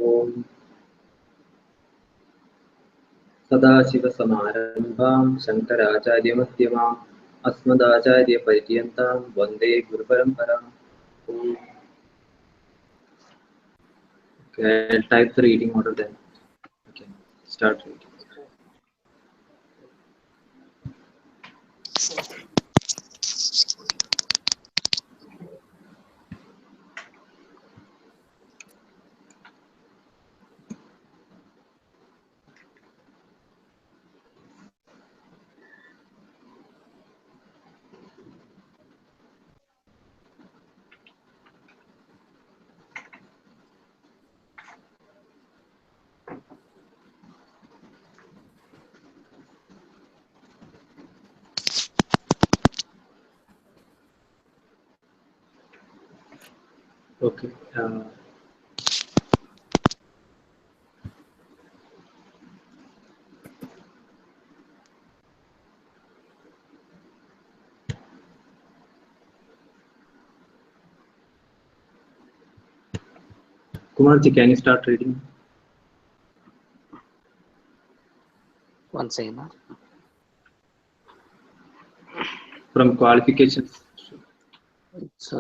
ॐ सदाशिवसमारम्भां शङ्कराचार्यमध्यमाम् अस्मदाचार्यपर्यन्तां वन्दे गुरुपरम्पराम्. Okay, type the reading order then. Okay, start reading. Okay. Kumarji, can you start reading? One second. From qualifications. It's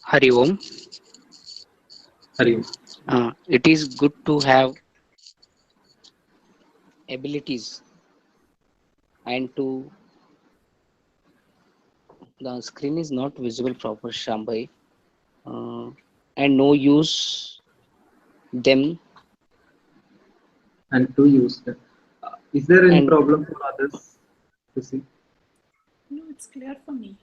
Hari Om. Hari Om. It is good to have abilities and to the screen is not visible proper, Shambhai, and no use them and to use them. Is there any And- problem for others to see? No, it's clear for me.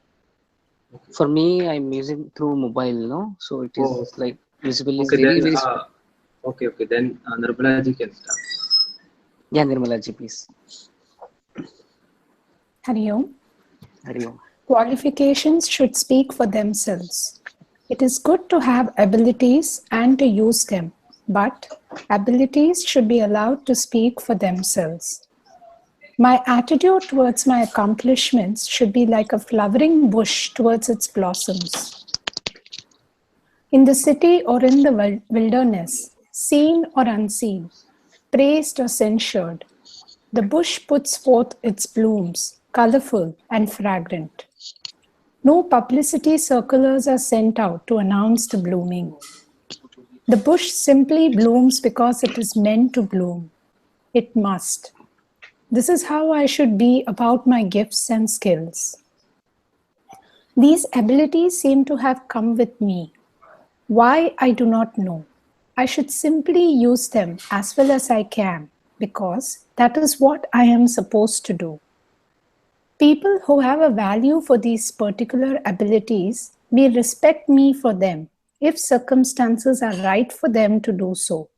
for me. I'm using through mobile, no, so it is Oh, like visible is Okay, really then. very small. Okay. Then Nirmala ji can start. Yeah, Nirmala ji, please. Hari Om. Hari Om. Qualifications should speak for themselves. It is good to have abilities and to use them, but abilities should be allowed to speak for themselves. My attitude towards my accomplishments should be like a flowering bush towards its blossoms. In the city or in the wilderness, seen or unseen, praised or censured, the bush puts forth its blooms, colorful and fragrant. No publicity circulars are sent out to announce the blooming. The bush simply blooms because it is meant to bloom. It must. This is how I should be about my gifts and skills. These abilities seem to have come with me. Why, I do not know. I should simply use them as well as I can, because that is what I am supposed to do. People who have a value for these particular abilities may respect me for them if circumstances are right for them to do so.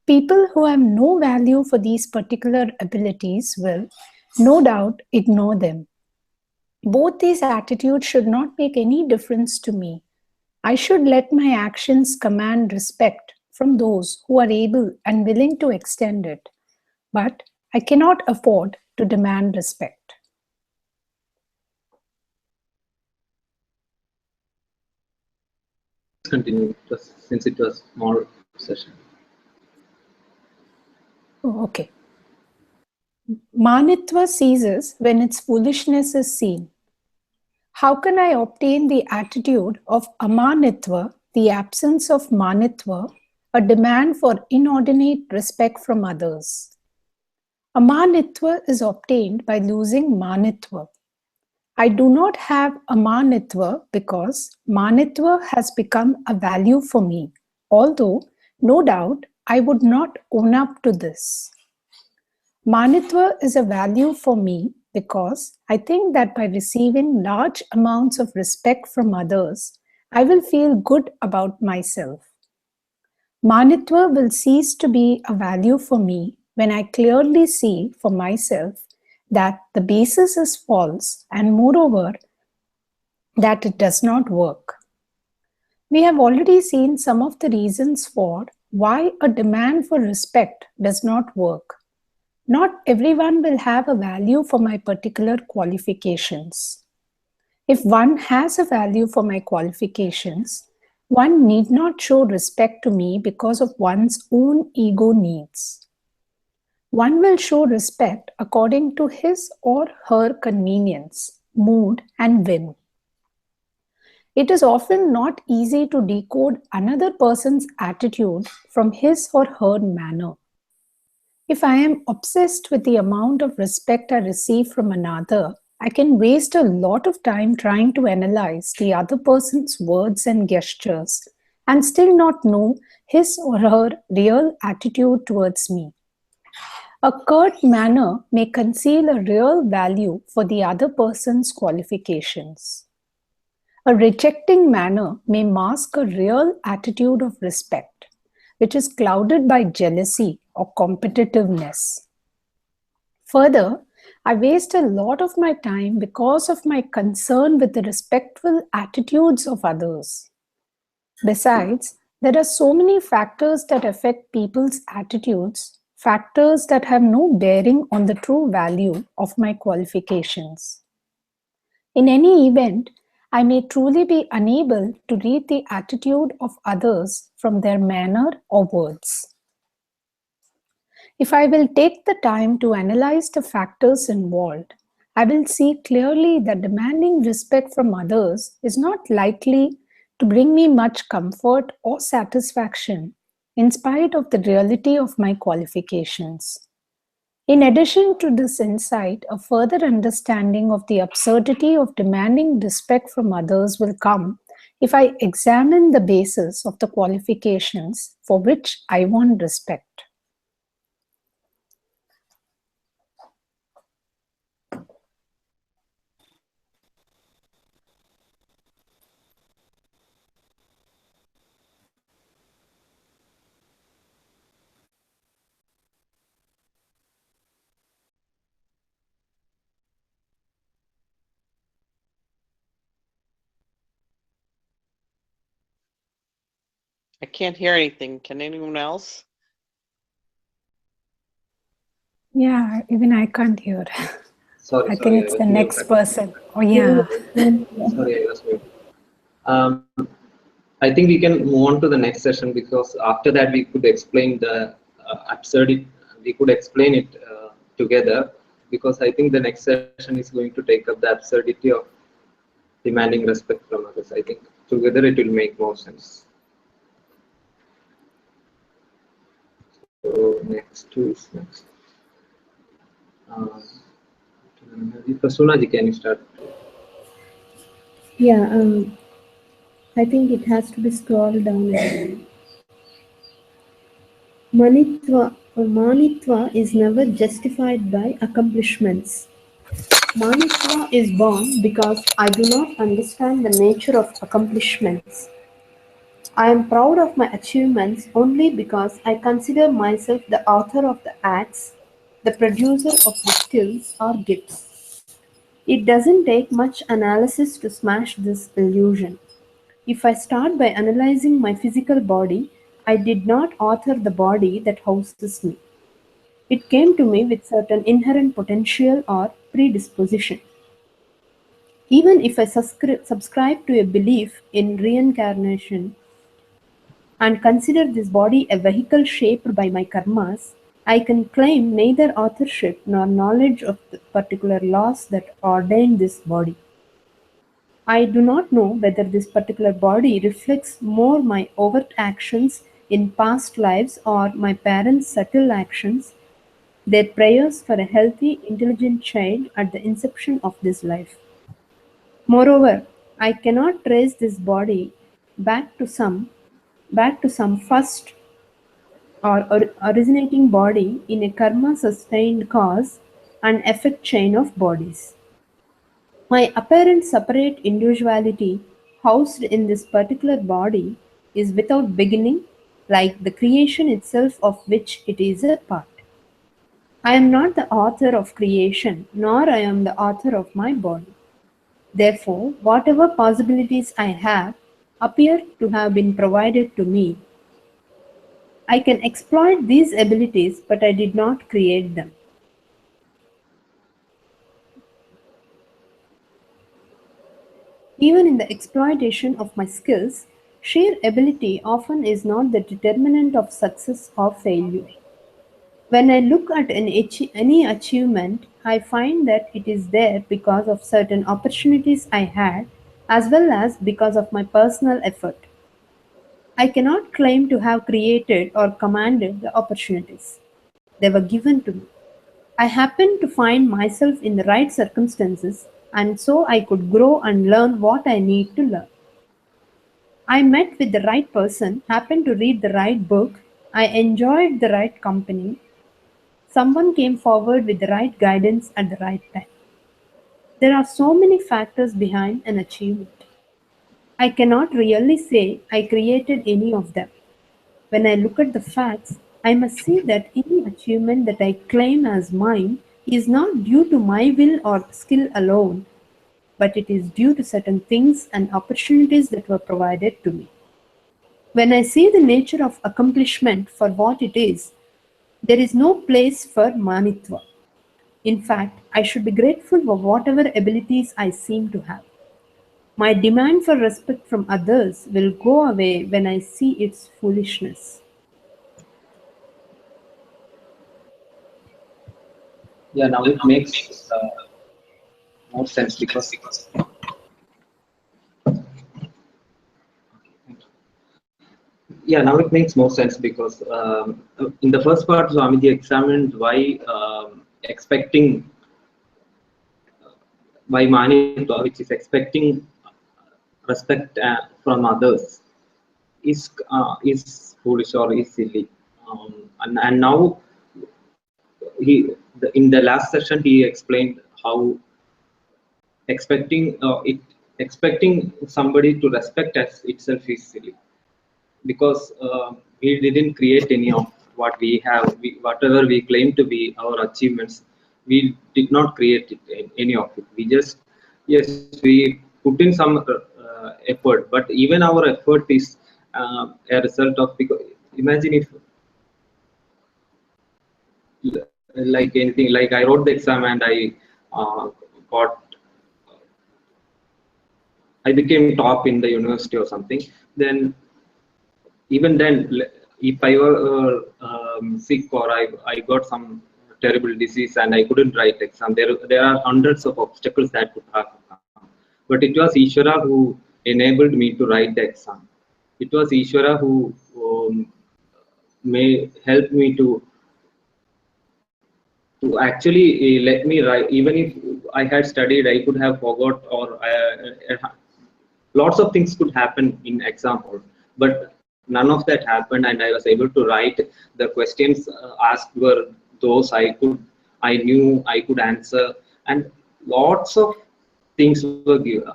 People who have no value for these particular abilities will, no doubt, ignore them. Both these attitudes should not make any difference to me. I should let my actions command respect from those who are able and willing to extend it, but I cannot afford to demand respect. Continue, since it was small session. Oh, okay. Manitva ceases when its foolishness is seen. How can I obtain the attitude of amanitva, the absence of manitva, a demand for inordinate respect from others? Amanitva is obtained by losing manitva. I do not have amanitva because manitva has become a value for me, although no doubt I would not own up to this. Manitva is a value for me because I think that by receiving large amounts of respect from others, I will feel good about myself. Manitva will cease to be a value for me when I clearly see for myself that the basis is false and moreover that it does not work. We have already seen some of the reasons for why a demand for respect does not work. Not everyone will have a value for my particular qualifications. If one has a value for my qualifications, One need not show respect to me because of one's own ego needs. One will show respect according to his or her convenience, mood, and whim. It is often not easy to decode another person's attitude from his or her manner. If I am obsessed with the amount of respect I receive from another, I can waste a lot of time trying to analyze the other person's words and gestures and still not know his or her real attitude towards me. A curt manner may conceal a real value for the other person's qualifications. A rejecting manner may mask a real attitude of respect, which is clouded by jealousy or competitiveness. Further, I waste a lot of my time because of my concern with the respectful attitudes of others. Besides, there are so many factors that affect people's attitudes, factors that have no bearing on the true value of my qualifications. In any event, I may truly be unable to read the attitude of others from their manner or words. If I will take the time to analyze the factors involved, I will see clearly that demanding respect from others is not likely to bring me much comfort or satisfaction in spite of the reality of my qualifications. In addition to this insight, a further understanding of the absurdity of demanding respect from others will come if I examine the basis of the qualifications for which I want respect. I can't hear anything. Can anyone else? Yeah, even I can't hear. Sorry, I sorry, think I it's was the next muted. person. Oh, yeah. Sorry, I was muted. Um, I think we can move on to the next session because after that we could explain the absurdity. We could explain it together because I think the next session is going to take up the absurdity of demanding respect from others. I think together it will make more sense. So next is next. Prasunna ji, can you start? Yeah, I think it has to be scrolled down again. Manitva is never justified by accomplishments. Manitva is born because I do not understand the nature of accomplishments. I am proud of my achievements only because I consider myself the author of the acts, the producer of the skills or gifts. It doesn't take much analysis to smash this illusion. If I start by analyzing my physical body, I did not author the body that houses me. It came to me with certain inherent potential or predisposition. Even if I subscribe to a belief in reincarnation and consider this body a vehicle shaped by my karmas, I can claim neither authorship nor knowledge of the particular laws that ordain this body. I do not know whether this particular body reflects more my overt actions in past lives or my parents' subtle actions, their prayers for a healthy, intelligent child at the inception of this life. Moreover, I cannot trace this body back to some first or originating body in a karma sustained cause and effect chain of bodies. My apparent separate individuality, housed in this particular body, is without beginning, like the creation itself of which it is a part. I am not the author of creation, nor I am the author of my body. Therefore, whatever possibilities I have appear to have been provided to me. I can exploit these abilities, but I did not create them. Even in the exploitation of my skills, Sheer ability often is not the determinant of success or failure. When I look at any achievement, I find that it is there because of certain opportunities I had, as well as because of my personal effort. I cannot claim to have created or commanded the opportunities. They were given to me. I happened to find myself in the right circumstances, and so I could grow and learn what I need to learn. I met with the right person, happened to read the right book, I enjoyed the right company, someone came forward with the right guidance at the right time. There are so many factors behind an achievement. I cannot really say I created any of them. When I look at the facts, I must see that any achievement that I claim as mine is not due to my will or skill alone, but it is due to certain things and opportunities that were provided to me. When I see the nature of accomplishment for what it is, there is no place for manitva. In fact, I should be grateful for whatever abilities I seem to have. My demand for respect from others will go away when I see its foolishness. Yeah, now it makes more sense because yeah, now it makes more sense because in the first part, Swamiji examined why expecting by Manitva, which is expecting respect from others, is foolish or is silly. And now in the last session he explained how expecting somebody to respect us itself is silly, because we didn't create any of what we have. Whatever we claim to be our achievements, we did not create any of it. We just, yes, we put in some effort, but even our effort is a result of, because imagine if like anything, like I wrote the exam and got I became top in the university or something, then even then, if I were sick or I got some terrible disease and I couldn't write exam, there are hundreds of obstacles that could have come. But it was Ishvara who enabled me to write the exam. It was Ishvara who may help me to actually let me write. Even if I had studied, I could have forgot, or lots of things could happen in exam hall, but none of that happened, and I was able to write. The questions asked were those I knew I could answer, and lots of things were given.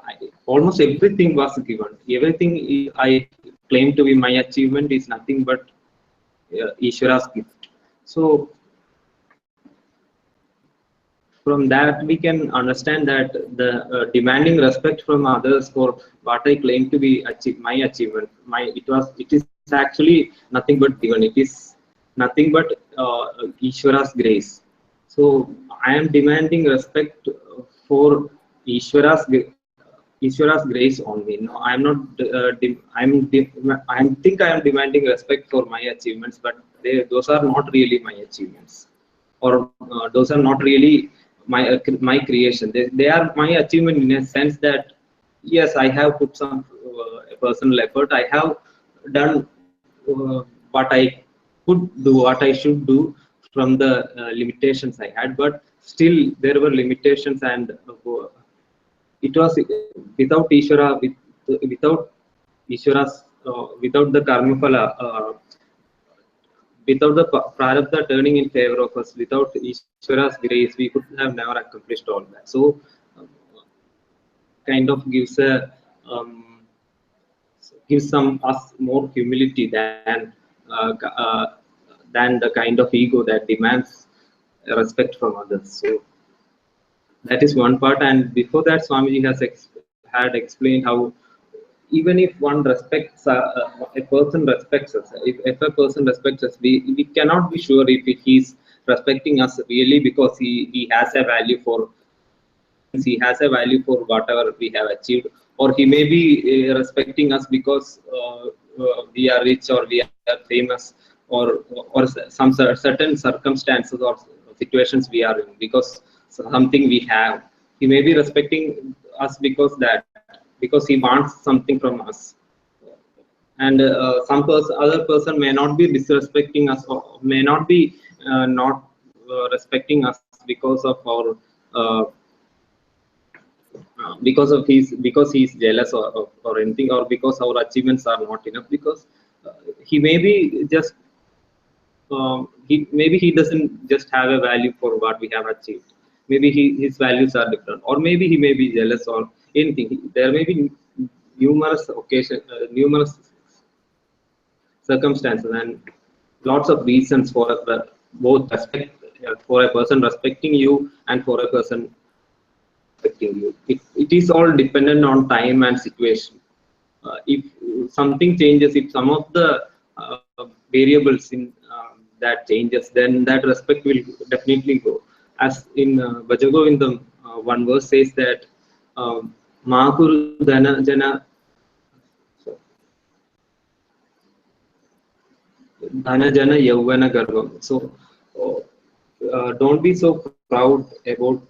Almost everything was given. Everything I claim to be my achievement is nothing but Ishvara's gift. So from that we can understand that the demanding respect from others for what I claim to be my achievement, it is actually nothing but given. It is nothing but Ishvara's grace. So I am demanding respect for Ishvara's grace only. No, I am not. I think I am demanding respect for my achievements, but those are not really my achievements, or those are not really my creation. They are my achievement in a sense that yes, I have put some personal effort. I have done what I could do, what I should do from the limitations I had, but still there were limitations, and it was without Ishvara, without Ishvara's, without the Karmaphala, without the prarabdha turning in favor of us, without Ishvara's grace, we could have never accomplished all that. So, kind of gives some us more humility than the kind of ego that demands respect from others. So that is one part. And before that, Swamiji had explained how even if one respects a person respects us, if a person respects us, we cannot be sure if he's respecting us really because he has a value for whatever we have achieved, or he may be respecting us because we are rich or we are famous, or some certain circumstances or situations we are in because something we have. He may be respecting us because he wants something from us, and other person may not be disrespecting us or may not be not respecting us uh, because he's jealous or anything, or because our achievements are not enough, because he may be just maybe he doesn't just have a value for what we have achieved. Maybe his values are different, or maybe he may be jealous or anything. There may be numerous circumstances and lots of reasons for both respect, for a person respecting you and for a person respecting you. It is all dependent on time and situation. If something changes, if some of the variables in that changes, then that respect will definitely go. As in Bhajagovindam, one verse says that Mahakuru Dana Jana Dhana Jana Yauvana Garvam. So don't be so proud about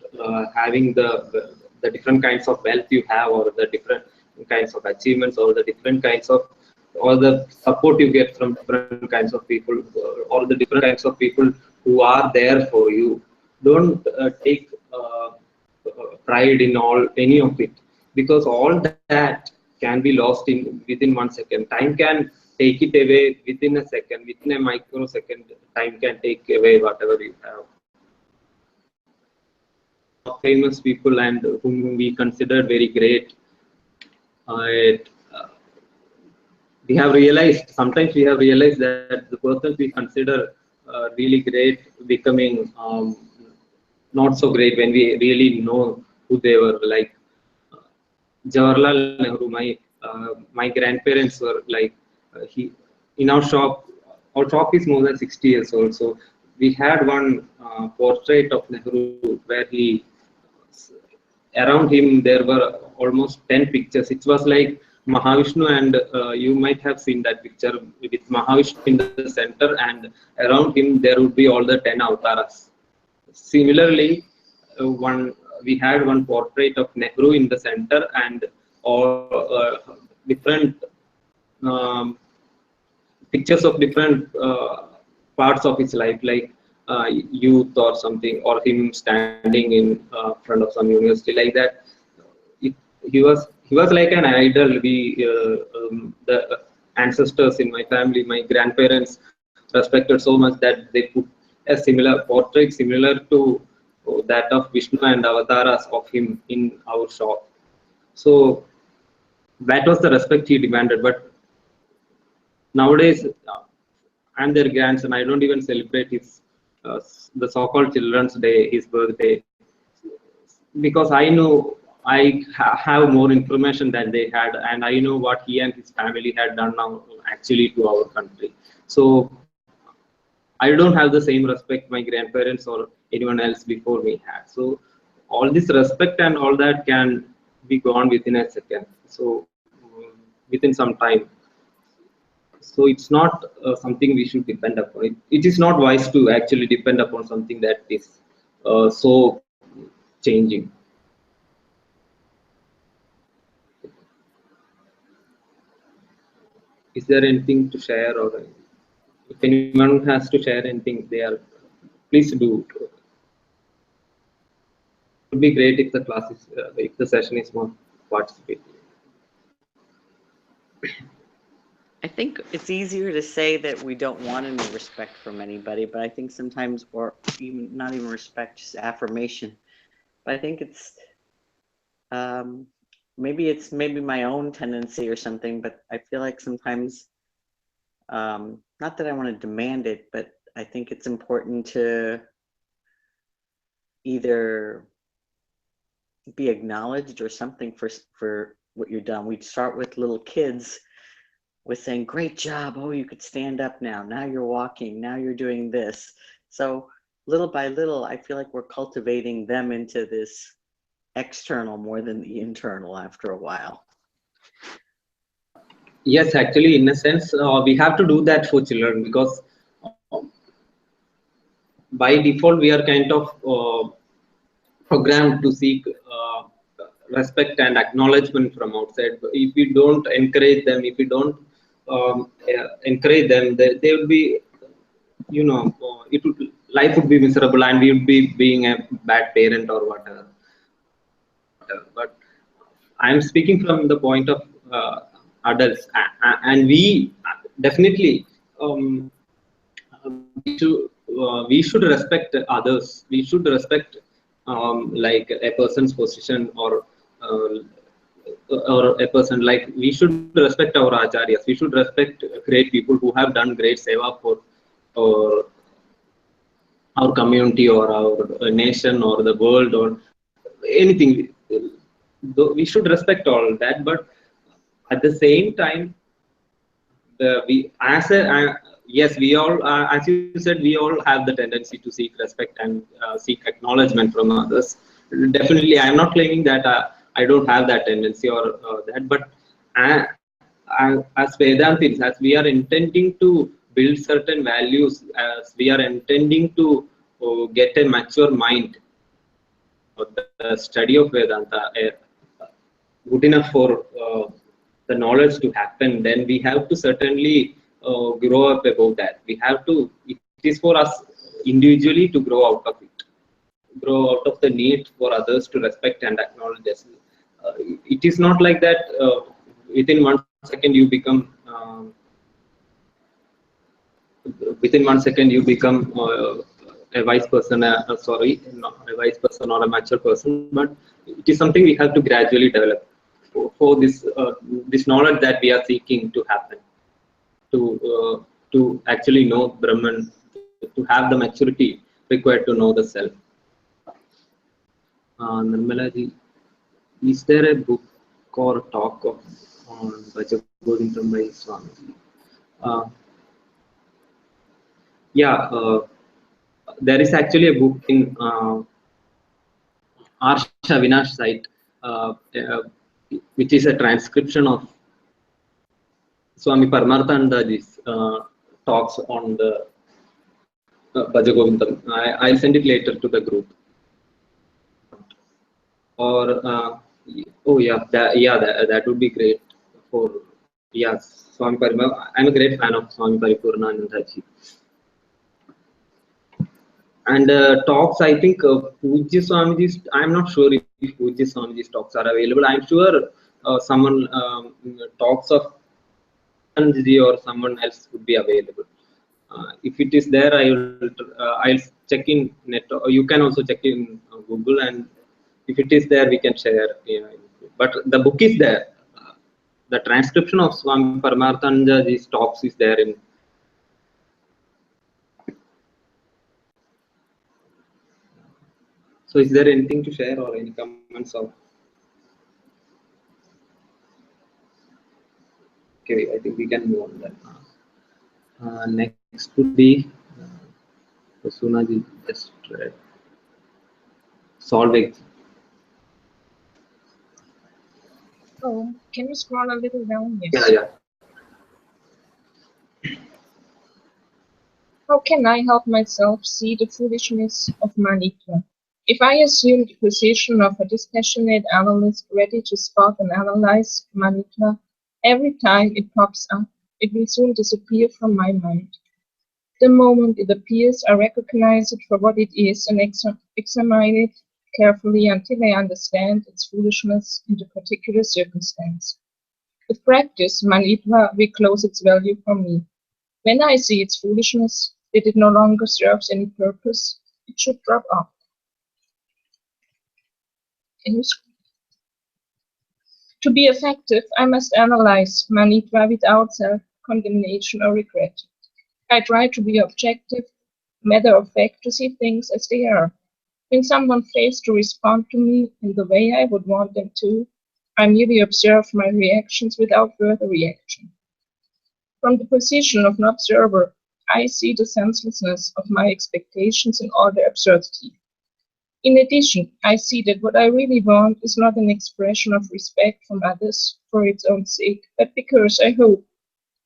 having the different kinds of wealth you have, or the different kinds of achievements, or the different kinds of, or the support you get from different kinds of people, or the different kinds of people who are there for you. Don't take pride in any of it, because all that can be lost in within 1 second. Time can take it away within a second, within a microsecond. Time can take away whatever you have. Famous people and whom we consider very great, we have realized, sometimes we have realized that the persons we consider really great becoming not so great when we really know who they were. Like Jawaharlal Nehru, my grandparents were like, he in our shop is more than 60 years old. So we had one portrait of Nehru where he, around him there were almost 10 pictures. It was like Mahavishnu, and you might have seen that picture with Mahavishnu in the center, and around him there would be all the 10 avatars. Similarly, one we had one portrait of Nehru in the center, and all different um, pictures of different parts of his life, like youth or something, or him standing in front of some university, like that. It, he was like an idol. The ancestors in my family, my grandparents, respected so much that they put a similar portrait similar to that of Vishnu and avatars of him in our shop. So that was the respect he demanded. But nowadays, I'm their grandson. I don't even celebrate his the so-called Children's Day, his birthday, because I know have more information than they had, and I know what he and his family had done now actually to our country. So I don't have the same respect my grandparents or anyone else before me had. So all this respect and all that can be gone within a second. So within some time. So it's not something we should depend upon. It is not wise to actually depend upon something that is so changing. Is there anything to share, or if anyone has to share anything, please do. It would be great if the class is, if the session is more participating. I think it's easier to say that we don't want any respect from anybody, but I think sometimes, or even not even respect, just affirmation. But I think it's maybe my own tendency or something, but I feel like sometimes, not that I want to demand it, but I think it's important to either be acknowledged or something for what you've done. We'd start with little kids with saying, great job, oh, you could stand up now you're walking, now you're doing this. So little by little, I feel like we're cultivating them into this external more than the internal after a while. Yes, actually, in a sense, we have to do that for children because by default we are kind of programmed to seek respect and acknowledgement from outside. If we don't encourage them, if we don't encourage them, they will be, it would, life would be miserable and we would be being a bad parent or whatever. But I am speaking from the point of adults, and we definitely we should respect others. We should respect like a person's position uh, or a person, like we should respect our acharyas. We should respect great people who have done great seva for or our community or our nation or the world or anything. We should respect all that, but at the same time, we as a yes, we all as you said, we all have the tendency to seek respect and seek acknowledgement from others. Definitely, I am not claiming that I don't have that tendency or that, but uh, as Vedantins, as we are intending to build certain values, as we are intending to get a mature mind or the study of Vedanta good enough for the knowledge to happen, then we have to certainly grow up above that. We have to, it is for us individually to grow out of it, grow out of the need for others to respect and acknowledge us. It is not like that within 1 second you become within 1 second you become a wise person, sorry, not a wise person or a mature person, but it is something we have to gradually develop for this knowledge that we are seeking to happen, to actually know Brahman, to have the maturity required to know the self. Nirmala ji, is there a book or talk of on Bhajagodinam by Swamiji? Uh, yeah, there is actually a book in Arsha Vinash site, which is a transcription of Swami Paramarthanandaji's talks on the Bhajagovindam. I'll send it later to the group. Or oh yeah, that would be great for Swami Parima. I'm a great fan of Swami Paripurnanandaji. And talks, I think Pujya Swamiji's, I'm not sure if Pujya Swamiji's talks are available. I'm sure someone talks of Anjali or someone else would be available. If it is there, I'll check in net. Or you can also check in Google, and if it is there, we can share. But the book is there. The transcription of Swami Paramarthanandaji's talks is there in. So, is there anything to share or any comments of? Okay, I think we can move on then. Next would be Sunaji just read. Solving. Oh, can you scroll a little down? Yeah, Yes. yeah. How can I help myself see the foolishness of Manitra? If I assume the position of a dispassionate analyst ready to spot and analyze Manitra, every time it pops up, it will soon disappear from my mind. The moment it appears, I recognize it for what it is and examine it carefully until I understand its foolishness in the particular circumstance. With practice, Manitra will close its value for me. When I see its foolishness, that it no longer serves any purpose, it should drop off. To be effective, I must analyze Manitra without self-condemnation or regret. I try to be objective, matter of fact, to see things as they are. When someone fails to respond to me in the way I would want them to, I merely observe my reactions without further reaction. From the position of an observer, I see the senselessness of my expectations and all their absurdity. In addition, I see that what I really want is not an expression of respect from others for its own sake, but because I hope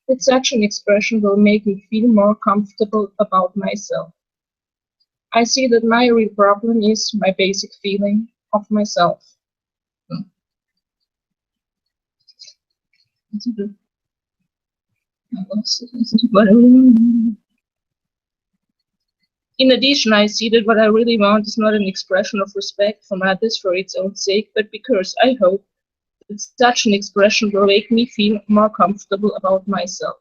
that such an expression will make me feel more comfortable about myself. I see that my real problem is my basic feeling of myself. In addition, I see that what I really want is not an expression of respect from others for its own sake, but because I hope that such an expression will make me feel more comfortable about myself.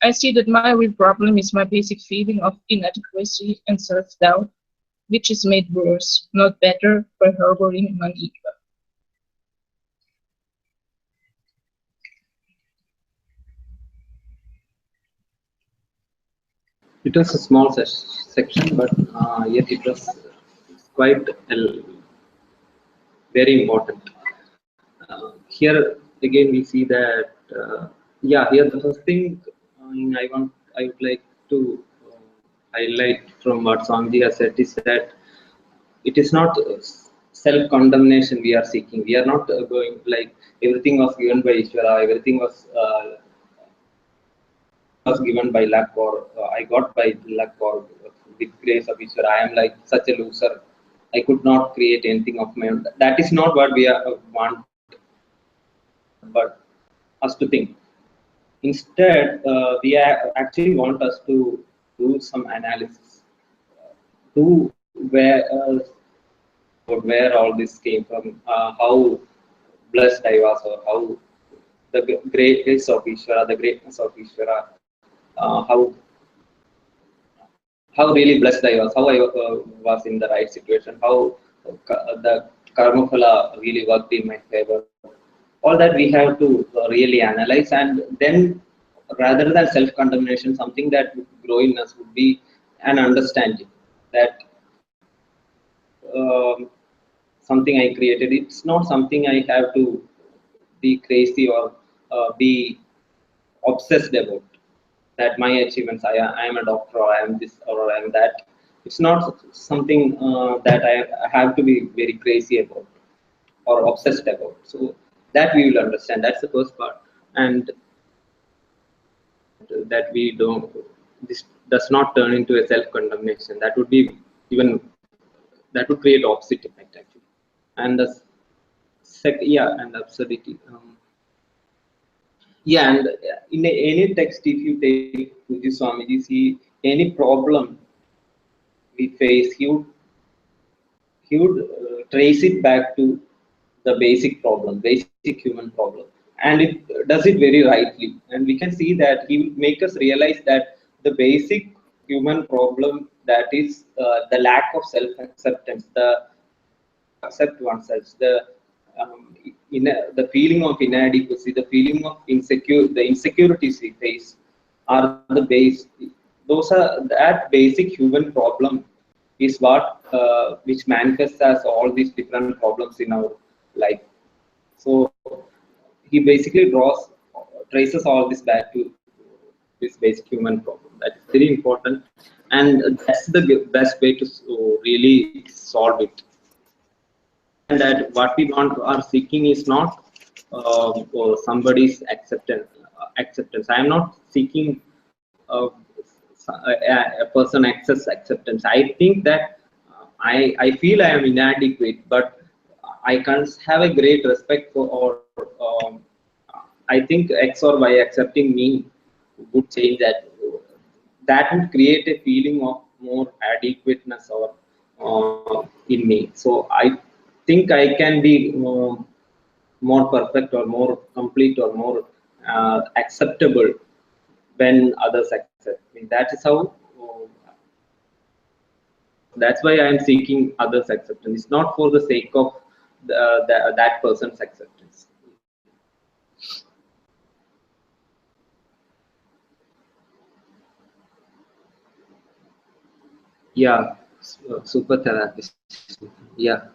I see that my real problem is my basic feeling of inadequacy and self-doubt, which is made worse, not better, by harboring Manitra. It was a small section, but yet it was quite very important. Here again we see that here the first thing I would like to highlight from what Swamiji has said is that it is not self-condemnation we are seeking. We are not going like everything was given by Ishvara, everything was given by luck, or I got by luck, or with grace of Ishvara. I am like such a loser. I could not create anything of my own. That is not what we want, but us to think. Instead, we actually want us to do some analysis, to where all this came from, how blessed I was, or how the greatness of Ishvara, how really blessed I was, how I was in the right situation, how the karma phala really worked in my favor. All that we have to really analyze, and then rather than self-condemnation, something that would grow in us would be an understanding that um, something I created, it's not something I have to be crazy or be obsessed about. That my achievements, I am a doctor, or I am this, or I am that. It's not something that I have to be very crazy about or obsessed about. So that we will understand. That's the first part, and that we don't. This does not turn into a self-condemnation. That would be even that would create opposite effect actually. And the and absurdity. And in any text, if you take Puji Swamiji, see any problem we face, he would trace it back to the basic problem, basic human problem, and it does it very rightly. And we can see that he will make us realize that the basic human problem, that is the lack of self-acceptance, the accept oneself, the feeling of inadequacy, the feeling of the insecurities we face are the base. Those are that basic human problem is what which manifests as all these different problems in our life. So he basically traces all this back to this basic human problem. That is very important, and that's the best way to really solve it. And that what we are seeking is not for somebody's acceptance. I am not seeking a person access acceptance. I think that I feel I am inadequate, but I can't have a great respect for, or I think X or Y accepting me would change that. That would create a feeling of more adequateness or in me. So I think I can be more perfect, or more complete, or more acceptable when others accept me. That is how. That's why I am seeking others' acceptance. It's not for the sake of that person's acceptance. Yeah, super therapist. Yeah.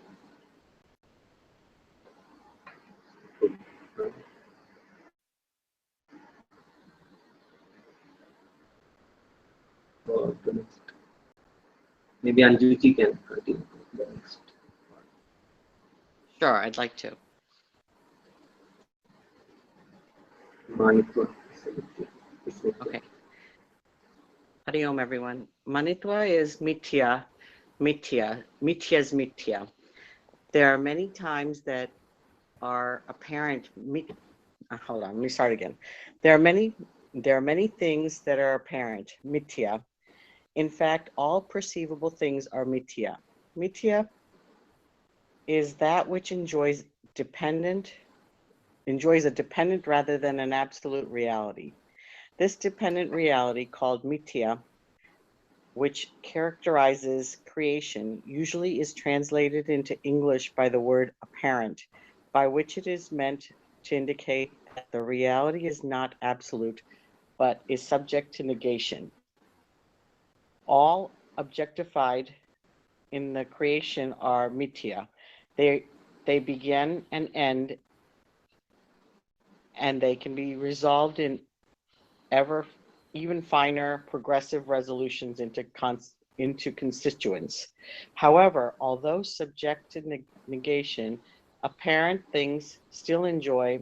Maybe Anjuji can continue. the next. Sure, I'd like to. Manitva is Mithya. Okay. Hari Om, everyone. Manitva is mithya, mithya, mithya is mithya. There are many times that are apparent. Hold on, let me start again. There are many things that are apparent, mithya. In fact, all perceivable things are mithya. Mithya is that which enjoys a dependent rather than an absolute reality. This dependent reality, called mithya, which characterizes creation, usually is translated into English by the word apparent, by which it is meant to indicate that the reality is not absolute, but is subject to negation. All objectified in the creation are mithya. They begin and end, and they can be resolved in even finer progressive resolutions into constituents. However, although subject to negation, apparent things still enjoy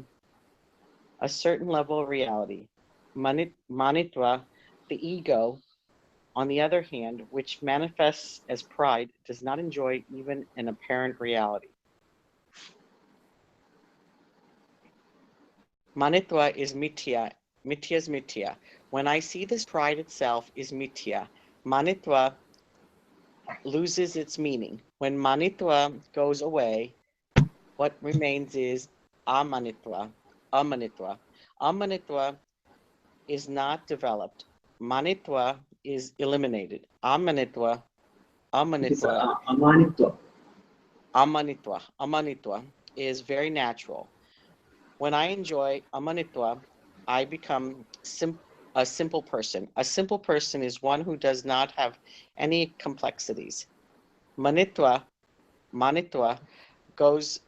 a certain level of reality. Manitva, the ego, on the other hand, which manifests as pride, does not enjoy even an apparent reality. Manitva is mithya. Mithya is mithya. When I see this, pride itself is mithya. Manitva loses its meaning. When manitva goes away, what remains is amanitva. Amanitva. Amanitva is not developed. Manitva is eliminated. Amanitva. It is Amanitva. Amanitva. Amanitva is very natural. When I enjoy amanitva, I become a simple person. A simple person is one who does not have any complexities. Manitva goes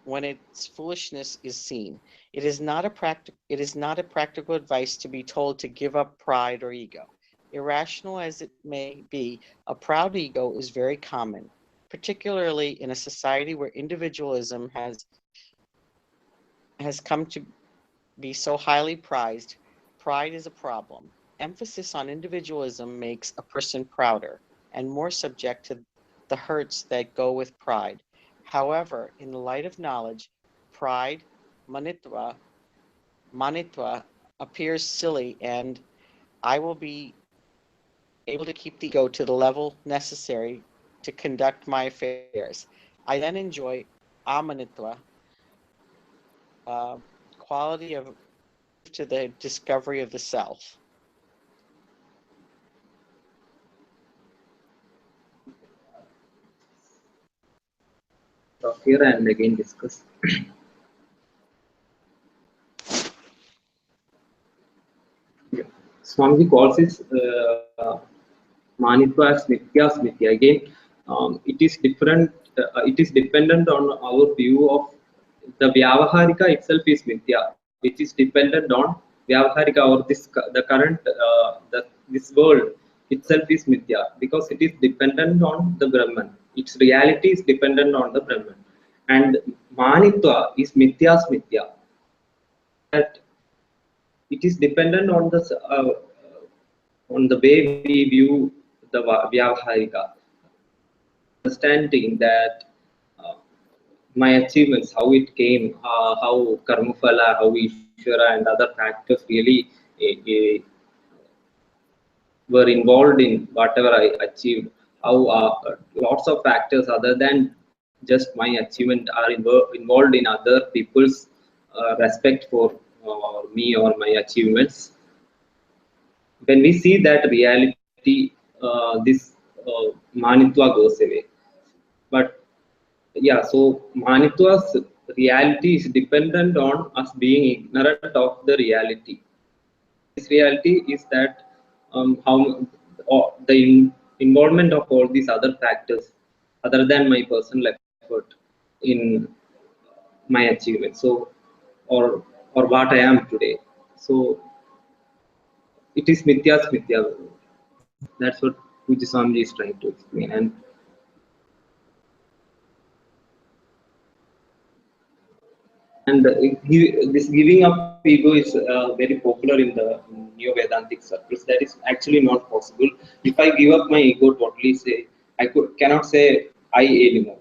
when its foolishness is seen. It is not a practical advice to be told to give up pride or ego. Irrational as it may be, a proud ego is very common, particularly in a society where individualism has come to be so highly prized. Pride is a problem. Emphasis on individualism makes a person prouder and more subject to the hurts that go with pride. However, in the light of knowledge, pride, manitva, appears silly, and I will be able to keep the ego to the level necessary to conduct my affairs. I then enjoy amanitva, quality of to the discovery of the self. Stop here and again discuss. Yeah. Swamiji calls it Manitva as Mithya Smithya. Again, it is different. It is dependent on our view of the Vyavaharika itself is Mithya, which is dependent on Vyavaharika, or the current this world itself is Mithya because it is dependent on the Brahman. Its reality is dependent on the Brahman, and Manitva is Mithya Smithya. That it is dependent on the way we view the Vyavaharika, understanding that my achievements, how it came, how Karmaphala, how Ishvara and other factors really were involved in whatever I achieved, how lots of factors other than just my achievement are involved in other people's respect for me or my achievements. When we see that reality, this Manitva goes away. But yeah, so Manitva's reality is dependent on us being ignorant of the reality. This reality is that how the involvement of all these other factors other than my personal effort in my achievement, so or what I am today. So it is Mithya Smithya. That's what Puja Swamiji is trying to explain. And And this giving up ego is very popular in the Neo-Vedantic circles. That is actually not possible. If I give up my ego totally, say cannot say I anymore.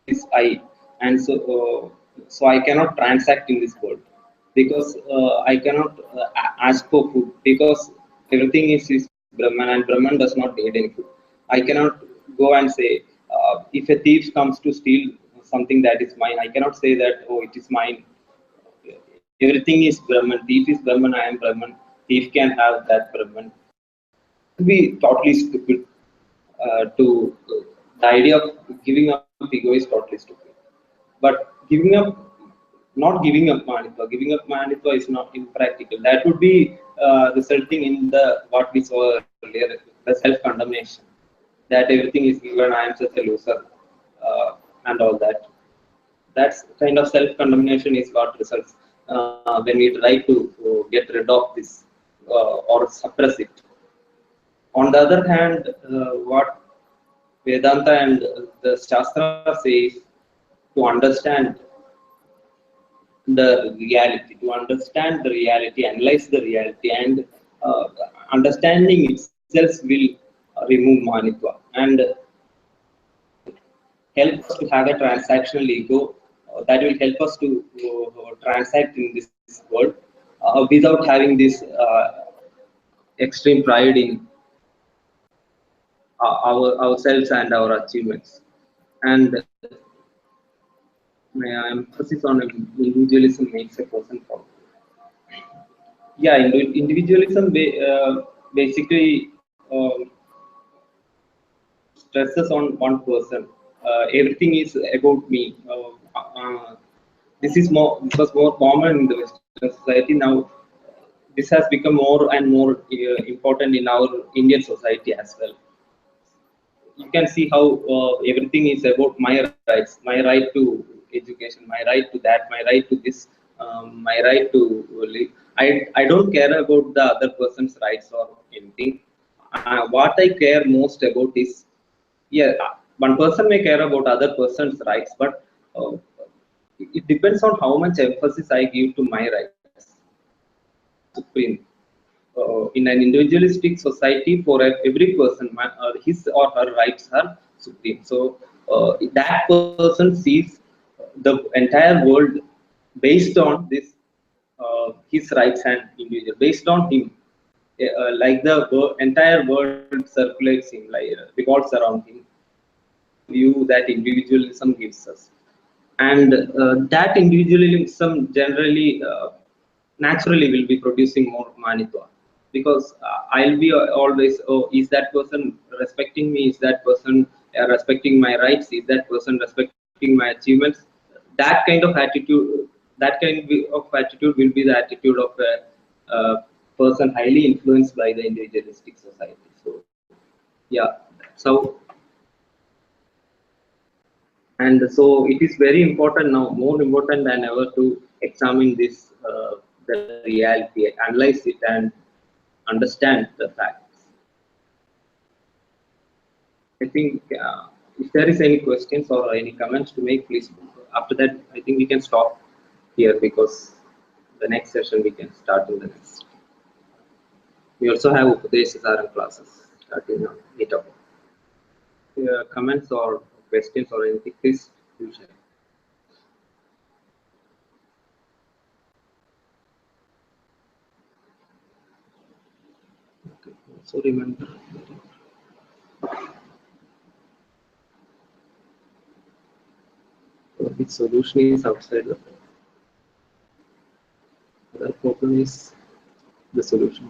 It's I, and so I cannot transact in this world because I cannot ask for food because everything is Brahman and Brahman does not need any food. I cannot go and say if a thief comes to steal something that is mine, I cannot say that oh it is mine. Everything is Brahman. Thief is Brahman. I am Brahman. Thief can have that Brahman. To be totally stupid. The idea of giving up ego is totally stupid. But not giving up Manitva is not impractical. That would be resulting in the what we saw earlier, the self-condemnation. That everything is given. I am such a loser, and all that. That's kind of self-condemnation is what results when we try to get rid of this or suppress it. On the other hand, what Vedanta and the Shastra says to understand the reality, analyze the reality, and understanding itself will remove Manitva and help us to have a transactional ego that will help us to transact in this world without having this extreme pride in ourselves and our achievements. And my emphasis on individualism makes a person proud. Yeah, individualism basically stresses on one person. Everything is about me. This is more common in the Western society now. This has become more and more important in our Indian society as well. You can see how everything is about my rights, my right to education, my right to that, my right to this, my right to live. I don't care about the other person's rights or anything. What I care most about is, yeah, one person may care about other person's rights, but it depends on how much emphasis I give to my rights. Supreme. In an individualistic society, for every person, his or her rights are supreme. So that person sees the entire world based on this, his rights and individual, based on him. Like the entire world circulates him, like revolves around him. View that individualism gives us, and that individualism generally naturally will be producing more Manitva, because I'll be always, oh, is that person respecting me, is that person respecting my rights, is that person respecting my achievements. That kind of attitude will be the attitude of a person highly influenced by the individualistic society. So yeah, so and so it is very important now, more important than ever, to examine this, the reality, analyze it, and understand the facts. I think if there is any questions or any comments to make, please. After that, I think we can stop here, because the next session we can start in the next. We also have Upadesh Saran classes starting on 8 o'clock. Comments or questions or anything, please do share. Okay. So remember, the solution is outside the problem. The problem is the solution.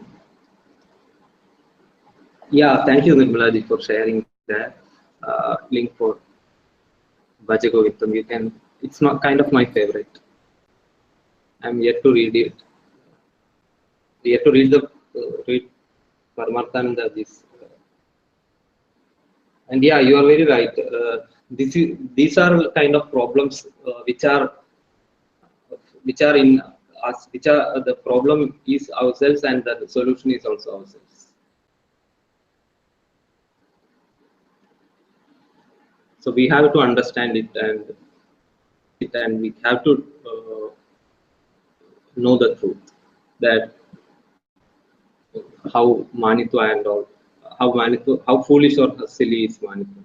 Yeah, thank you, Nirmala ji, for sharing that link for Bhajagovitam. You can. It's not kind of my favorite. I'm yet to read it. Yet to read the read Paramarthananda this. And yeah, you are very right. These are kind of problems which are in us. Which are the problem is ourselves, and the solution is also ourselves. So we have to understand it, and it, and we have to know the truth that how Manitwa and all, how foolish or silly is Manitwa.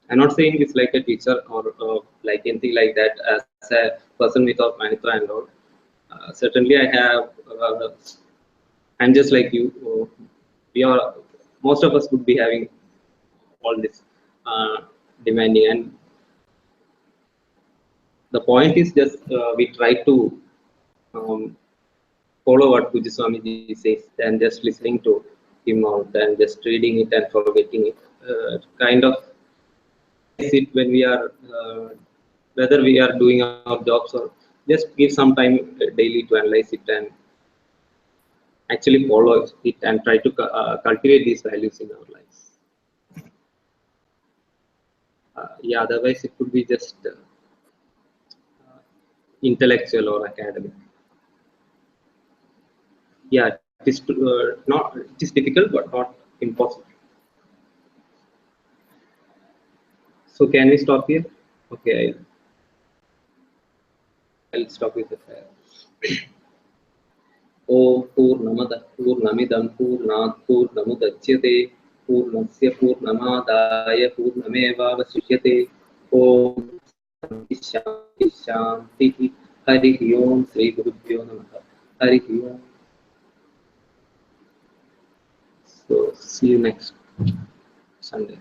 I'm not saying this like a teacher or like anything like that. As a person without Manitwa and all, certainly I have. I'm just like you. We are. Most of us would be having all this demanding, and the point is just we try to follow what Pujaswamiji says than just listening to him out and just reading it and forgetting it. Kind of it when we are whether we are doing our jobs or just give some time daily to analyze it and actually follow it and try to cultivate these values in our lives. Yeah, otherwise it could be just intellectual or academic. Yeah, it is not. It is difficult, but not impossible. So can we stop here? Okay, I'll stop with the prayer. Om Purnamada Purnamidam Purnat Purnamudachyate Purnasya Purnamadaya Purnamevavasishyate Om Shanti Shanti Hari Om Sri Gurubhyo Namaha Hari Om. So see you next Sunday.